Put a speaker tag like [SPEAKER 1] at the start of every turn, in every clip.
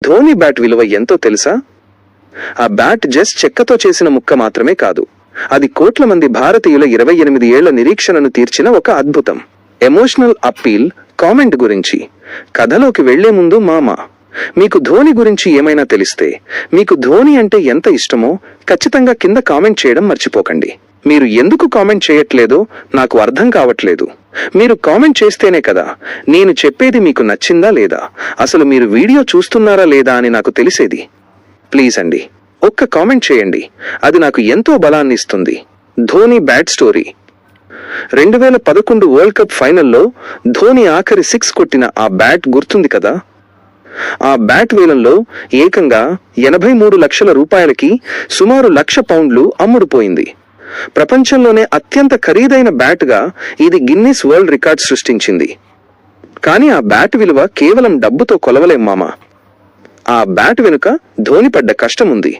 [SPEAKER 1] Dhoni bat విలువ ఎంతో తెలుసా? ఆ బ్యాట్ జస్ట్ చెక్కతో చేసిన ముక్క మాత్రమే కాదు, అది కోట్ల మంది భారతీయుల 28 ఏళ్ల నిరీక్షణను తీర్చిన ఒక అద్భుతం. ఎమోషనల్ అప్పీల్ కామెంట్ గురించి కథలోకి వెళ్లే ముందు మీకు ధోని గురించి ఏమైనా తెలిస్తే, మీకు ధోని అంటే ఎంత ఇష్టమో ఖచ్చితంగా కింద కామెంట్ చేయడం మర్చిపోకండి. మీరు ఎందుకు కామెంట్ చేయట్లేదో నాకు అర్థం కావట్లేదు. మీరు కామెంట్ చేస్తేనే కదా నేను చెప్పేది మీకు నచ్చిందా లేదా, అసలు మీరు వీడియో చూస్తున్నారా లేదా అని నాకు తెలిసేది. ప్లీజ్ అండి, ఒక్క కామెంట్ చేయండి, అది నాకు ఎంతో బలాన్ని ఇస్తుంది. Dhoni bat story. 2011 world cup ఫైనల్లో ధోని ఆఖరి 6 కొట్టిన ఆ బ్యాట్ గుర్తుంది కదా? ఆ బ్యాట్ వేలంలో ఏకంగా 83 లక్షల రూపాయలకి సుమారు 1,00,000 పౌండ్లు అమ్ముడుపోయింది. ప్రపంచంలోనే అత్యంత ఖరీదైన బ్యాట్గా ఇది గిన్నిస్ వరల్డ్ రికార్డ్ సృష్టించింది. కానీ ఆ బ్యాట్ విలువ కేవలం డబ్బుతో కొలవలేం మామా. ఆ బ్యాట్ వెనుక ధోని పడ్డ కష్టం ఉంది.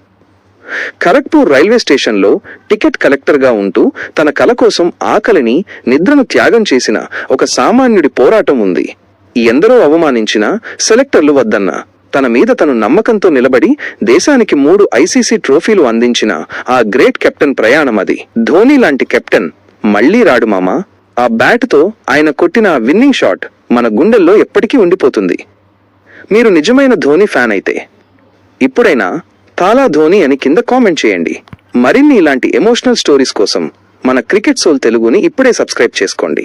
[SPEAKER 1] ఖరగ్పూర్ రైల్వే స్టేషన్లో టికెట్ కలెక్టర్గా ఉంటూ తన కల కోసం ఆకలిని, నిద్రను త్యాగం చేసిన ఒక సామాన్యుడి పోరాటం ఉంది. ఎందరో అవమానించినా, సెలెక్టర్లు వద్దన్నా, తన మీద తను నమ్మకంతో నిలబడి దేశానికి 3 ICC ట్రోఫీలు అందించిన ఆ గ్రేట్ కెప్టెన్ ప్రయాణం అది. ధోని లాంటి కెప్టెన్ మళ్లీ రాడు మామా. ఆ బ్యాట్తో ఆయన కొట్టిన విన్నింగ్ షాట్ మన గుండెల్లో ఎప్పటికీ ఉండిపోతుంది. మీరు నిజమైన ధోని ఫ్యాన్ అయితే ఇప్పుడైనా తాలా ధోని అని కింద కామెంట్ చేయండి. మరిన్ని ఇలాంటి ఎమోషనల్ స్టోరీస్ కోసం మన క్రికెట్ సోల్ తెలుగుని ఇప్పుడే సబ్స్క్రైబ్ చేసుకోండి.